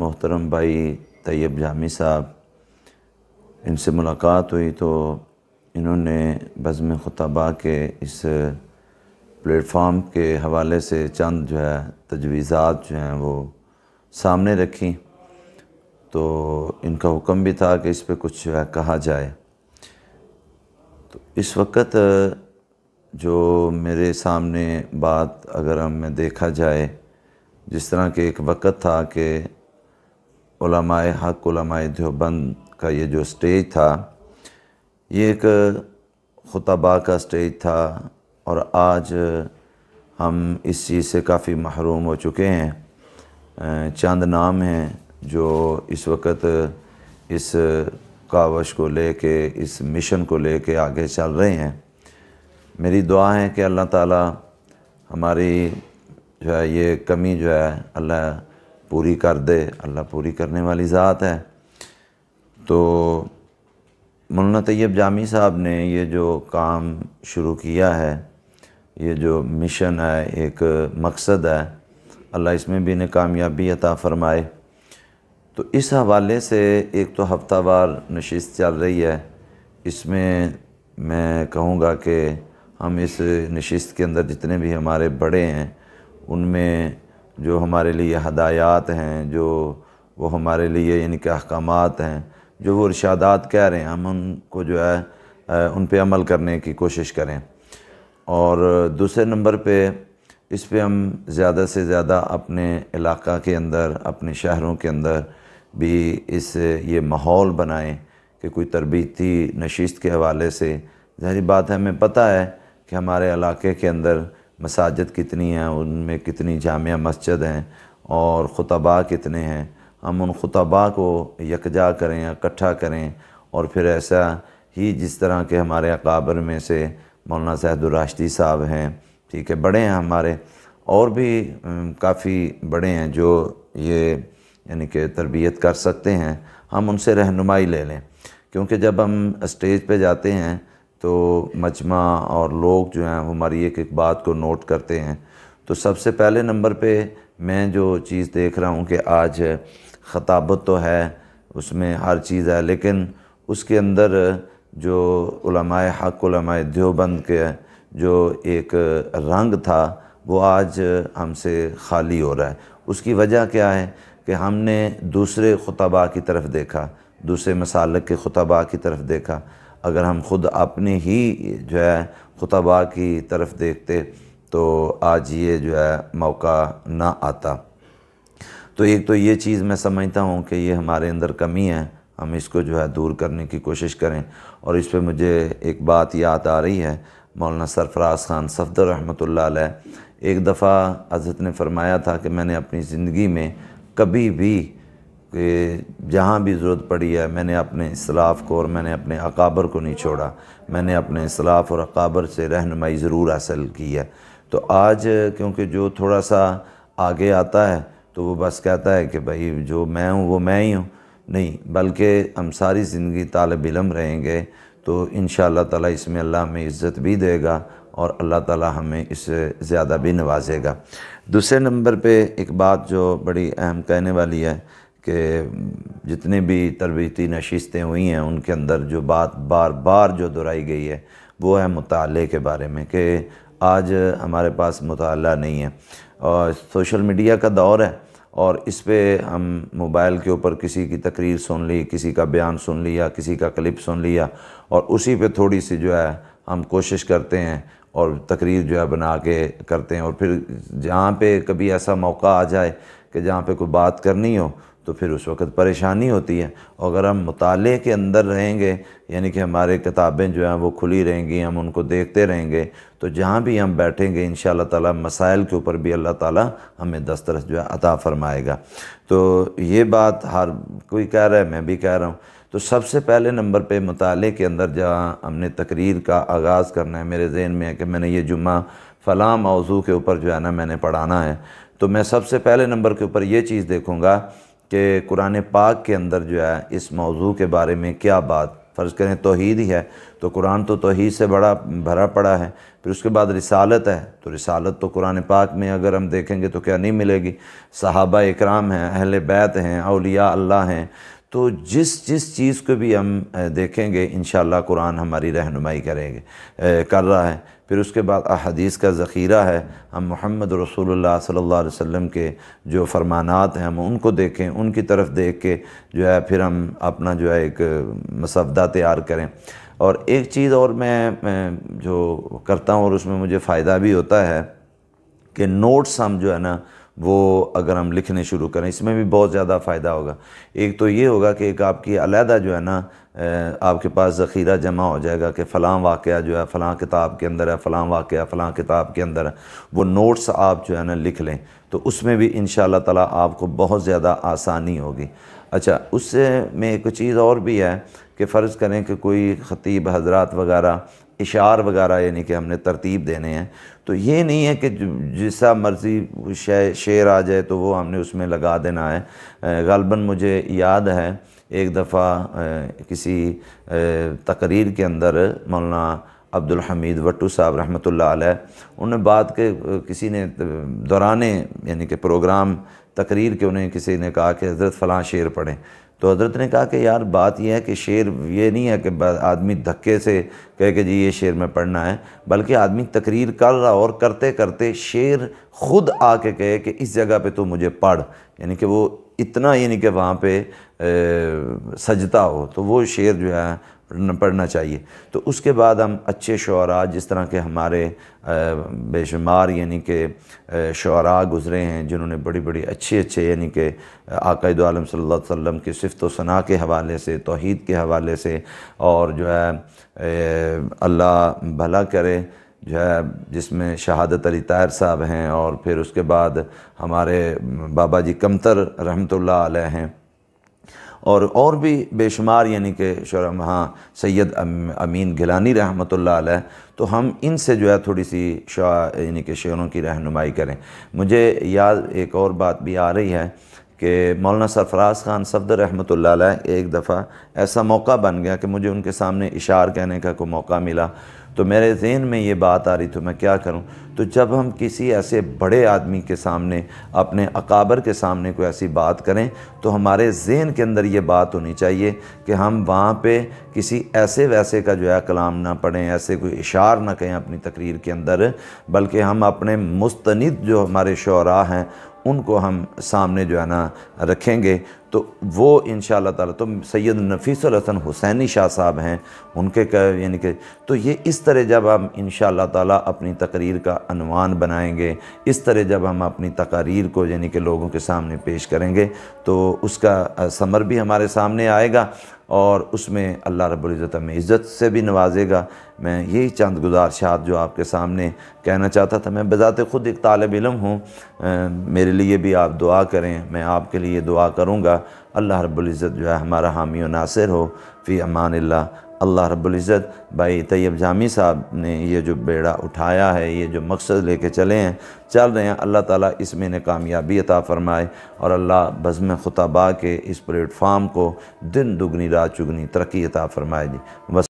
मोहतरम भाई तैयब जामी साहब, इनसे मुलाकात हुई तो इन्होंने बज़्म ख़ुतबा के इस प्लेटफॉर्म के हवाले से चंद जो है तजवीज़ात जो हैं वो सामने रखी। तो इनका हुक्म भी था कि इस पे कुछ जो है कहा जाए। तो इस वक्त जो मेरे सामने बात अगर हमें देखा जाए, जिस तरह के एक वक्त था कि उलमाए हक़ उलमाए देवबंद का ये जो स्टेज था, ये एक ख़ुतबा का स्टेज था और आज हम इस चीज़ से काफ़ी महरूम हो चुके हैं। चंद नाम हैं जो इस वक्त इस कावश को लेके, इस मिशन को लेके आगे चल रहे हैं। मेरी दुआ है कि अल्लाह ताला हमारी जो है ये कमी जो है अल्लाह पूरी कर दे। अल्लाह पूरी करने वाली ज़ात है। तो मौलाना तैयब जामी साहब ने ये जो काम शुरू किया है, ये जो मिशन है, एक मकसद है, अल्लाह इसमें भी इन्हें कामयाबी अता फ़रमाए। तो इस हवाले से एक तो हफ्तावार नशिस्त चल रही है। इसमें मैं कहूँगा कि हम इस नशिस्त के अंदर जितने भी हमारे बड़े हैं, उनमें जो हमारे लिए हदायत हैं, जो वो हमारे लिए यानी कि अहकामात हैं, जो वो इरशादात कह रहे हैं, हम उनको जो है उन पे अमल करने की कोशिश करें। और दूसरे नंबर पे इस पे हम ज़्यादा से ज़्यादा अपने इलाक़ा के अंदर, अपने शहरों के अंदर भी इस ये माहौल बनाएं कि कोई तरबीती नशिस्त के हवाले से, ज़ाहिर बात है हमें पता है कि हमारे इलाके के अंदर मसाजिद कितनी हैं, उनमें कितनी जामिया मस्जिद हैं और ख़ुतबा कितने हैं। हम उन ख़ुतबा को यकजा करें, इकट्ठा करें और फिर ऐसा ही जिस तरह के हमारे अकाबर में से मौलाना सैयद राशिदी साहब हैं, ठीक है, बड़े हैं हमारे, और भी काफ़ी बड़े हैं जो ये यानी कि तरबियत कर सकते हैं, हम उनसे रहनुमाई ले लें। क्योंकि जब हम स्टेज पे जाते हैं तो मजमा और लोग जो हैं वो हमारी एक एक बात को नोट करते हैं। तो सबसे पहले नंबर पे मैं जो चीज़ देख रहा हूँ कि आज ख़ताबत तो है, उसमें हर चीज़ है, लेकिन उसके अंदर जो उलमाए हक़ उलमाए देवबंद के जो एक रंग था वो आज हमसे खाली हो रहा है। उसकी वजह क्या है कि हमने दूसरे ख़ुतबा की तरफ देखा, दूसरे मसालक के ख़ुतबा की तरफ देखा। अगर हम ख़ुद अपने ही जो है ख़ुतबा की तरफ देखते तो आज ये जो है मौका ना आता। तो एक तो ये चीज़ मैं समझता हूँ कि ये हमारे अंदर कमी है, हम इसको जो है दूर करने की कोशिश करें। और इस पे मुझे एक बात याद आ रही है, मौलाना सरफराज ख़ान सफदर रहमतुल्लाह अलैह, एक दफ़ा हज़रत ने फ़रमाया था कि मैंने अपनी ज़िंदगी में कभी भी कि जहाँ भी ज़रूरत पड़ी है, मैंने अपने इस्लाफ़ को और मैंने अपने अकाबर को नहीं छोड़ा। मैंने अपने इस्लाफ़ और अकाबर से रहनुमाई ज़रूर हासिल की है। तो आज क्योंकि जो थोड़ा सा आगे आता है तो वो बस कहता है कि भाई जो मैं हूँ वो मैं ही हूँ, नहीं, बल्कि हम सारी ज़िंदगी तालिब इल्म रहेंगे तो इंशाअल्लाह ताला इसमें अल्लाह हमें इज़्ज़त भी देगा और अल्लाह ताला हमें इससे ज़्यादा भी नवाजेगा। दूसरे नंबर पे एक बात जो बड़ी अहम कहने वाली है कि जितने भी तरबीती नशिस्तें हुई हैं उनके अंदर जो बात बार बार जो दोहराई गई है वो है मुताले के बारे में, कि आज हमारे पास मुताला नहीं है। और सोशल मीडिया का दौर है और इस पे हम मोबाइल के ऊपर किसी की तकरीर सुन ली, किसी का बयान सुन लिया, किसी का क्लिप सुन लिया और उसी पे थोड़ी सी जो है हम कोशिश करते हैं और तकरीर जो है बना के करते हैं। और फिर जहाँ पे कभी ऐसा मौका आ जाए कि जहाँ पे कोई बात करनी हो तो फिर उस वक़्त परेशानी होती है। और अगर हम मुताले के अंदर रहेंगे, यानी कि हमारे किताबें जो हैं वो खुली रहेंगी, हम उनको देखते रहेंगे, तो जहाँ भी हम बैठेंगे इंशाअल्लाह ताला मसाइल के ऊपर भी अल्लाह ताला हमें दस्तरस जो है अता फ़रमाएगा। तो ये बात हर कोई कह रहा है, मैं भी कह रहा हूँ। तो सबसे पहले नंबर पे मुताले के अंदर जहाँ हमने तकरीर का आगाज़ करना है, मेरे ज़हन में है कि मैंने ये जुम्मा फ़लाँ मौज़ू के ऊपर जो है ना मैंने पढ़ाना है, तो मैं सबसे पहले नंबर के ऊपर ये चीज़ देखूँगा कि कुरान पाक के अंदर जो है इस मौज़ू के बारे में क्या बात फ़र्ज़ करें तौहीद ही है तो कुरान तो तौहीद से बड़ा भरा पड़ा है। फिर उसके बाद रिसालत है तो रिसालत तो कुरान पाक में अगर हम देखेंगे तो क्या नहीं मिलेगी। सहाबा इकराम हैं, अहले बैत हैं, औलिया अल्लाह हैं। तो जिस जिस चीज़ को भी हम देखेंगे इंशाअल्लाह कुरान हमारी रहनुमाई कर रहा है। फिर उसके बाद अहदीस का ज़ख़ीरा है, हम मोहम्मद रसूलुल्लाह सल्लल्लाहु अलैहि वसल्लम के जो फरमानात हैं हम उनको देखें, उनकी तरफ देख के जो है फिर हम अपना जो है एक मसवदा तैयार करें। और एक चीज़ और मैं जो करता हूँ और उसमें मुझे फ़ायदा भी होता है कि नोट्स हम जो है ना वो अगर हम लिखने शुरू करें इसमें भी बहुत ज़्यादा फ़ायदा होगा। एक तो ये होगा कि एक आपकी अलहदा जो है ना आपके पास ज़ख़ीरा जमा हो जाएगा कि फ़लाँ वाक़या जो है फ़लाँ किताब के अंदर है, फ़लाँ वाक़या फ़लाँ किताब के अंदर है, वो नोट्स आप जो है ना लिख लें तो उसमें भी इंशाअल्लाह ताला आपको बहुत ज़्यादा आसानी होगी। अच्छा, उससे में एक चीज़ और भी है कि फ़र्ज़ करें कि कोई ख़तीब हज़रात वग़ैरह इशार वग़ैरह यानी कि हमने तरतीब देने हैं तो ये नहीं है कि जैसा मर्ज़ी शेर आ जाए तो वो हमने उसमें लगा देना है। ग़ालिबन मुझे याद है एक दफ़ा किसी तकरीर के अंदर मौलाना अब्दुल हमीद वट्टू साहब रहमतुल्लाह अलैह उन्हें बात के किसी ने दौराने यानी कि प्रोग्राम तकरीर के उन्हें किसी ने कहा कि हज़रत फ़लाँ शेर पढ़ें तो हज़रत ने कहा कि यार बात यह है कि शेर ये नहीं है कि आदमी धक्के से कहे कि जी ये शेर में पढ़ना है, बल्कि आदमी तकरीर कर रहा और करते करते शेर ख़ुद आके कहे कि इस जगह पे तो मुझे पढ़, यानी कि वो इतना यानी कि वहाँ पे सजता हो तो वो शेर जो है पढ़ना चाहिए। तो उसके बाद हम अच्छे शुअरा जिस तरह के हमारे बेशुमार यानी कि शुअरा गुज़रे हैं जिन्होंने बड़ी बड़ी अच्छे यानी कि आक़ाए दो आलम सल्लल्लाहु अलैहि वसल्लम की सिफ़त व सना के हवाले से, तौहीद के हवाले से और जो है अल्लाह भला करे जो है जिसमें शहादत अली ताहिर साहब हैं और फिर उसके बाद हमारे बाबा जी कमतर रहमतुल्लाह अलैह हैं और भी बेशुमार यानी कि हाँ सैयद अमीन गिलानी रहमतुल्लाह अलैह। तो हम इनसे जो है थोड़ी सी यानी कि शेरों की रहनुमाई करें। मुझे याद एक और बात भी आ रही है कि मौलाना सरफराज ख़ान सफ़दर रहमतुल्लाह अलैह एक दफ़ा ऐसा मौका बन गया कि मुझे उनके सामने इशार कहने का कोई मौका मिला तो मेरे ज़हन में ये बात आ रही तो मैं क्या करूं। तो जब हम किसी ऐसे बड़े आदमी के सामने अपने अकाबर के सामने कोई ऐसी बात करें तो हमारे ज़हन के अंदर ये बात होनी चाहिए कि हम वहाँ पे किसी ऐसे वैसे का जो है कलाम ना पढ़ें, ऐसे कोई इशार ना कहें अपनी तकरीर के अंदर, बल्कि हम अपने मुस्तनिद जो हमारे शुअरा हैं उनको हम सामने जो है ना रखेंगे तो वो इंशाअल्लाह ताला। तो सैयद नफीसुल हसन हुसैनी शाह साहब हैं उनके यानी कि तो ये इस तरह जब हम इंशाअल्लाह ताला अपनी तकरीर का अनवान बनाएंगे, इस तरह जब हम अपनी तकारीर को यानी कि लोगों के सामने पेश करेंगे तो उसका समर भी हमारे सामने आएगा और उसमें अल्लाह रब्बुल इज़्ज़त हमें इज़्ज़त से भी नवाजेगा। मैं यही चंद गुज़ारिशात जो आपके सामने कहना चाहता था। मैं बज़ाते ख़ुद एक तालिब इल्म हूँ, मेरे लिए भी आप दुआ करें, मैं आपके लिए दुआ करूँगा। अल्लाह रब्बुल इज़्ज़त जो है हमारा हामी व नासिर हो। फ़ी अमानिल्लाह। अल्लाह रब्बुल इज़्ज़त भाई तैयब जामी साहब ने ये जो बेड़ा उठाया है, ये जो मकसद लेके चल रहे हैं, अल्लाह ताला इसमें इन्हें कामयाबी अता फ़रमाए और अल्लाह बज़्म ख़ुतबा के इस प्लेटफार्म को दिन दुगनी रात चुगनी तरक्की अता फ़रमाए जी। बस।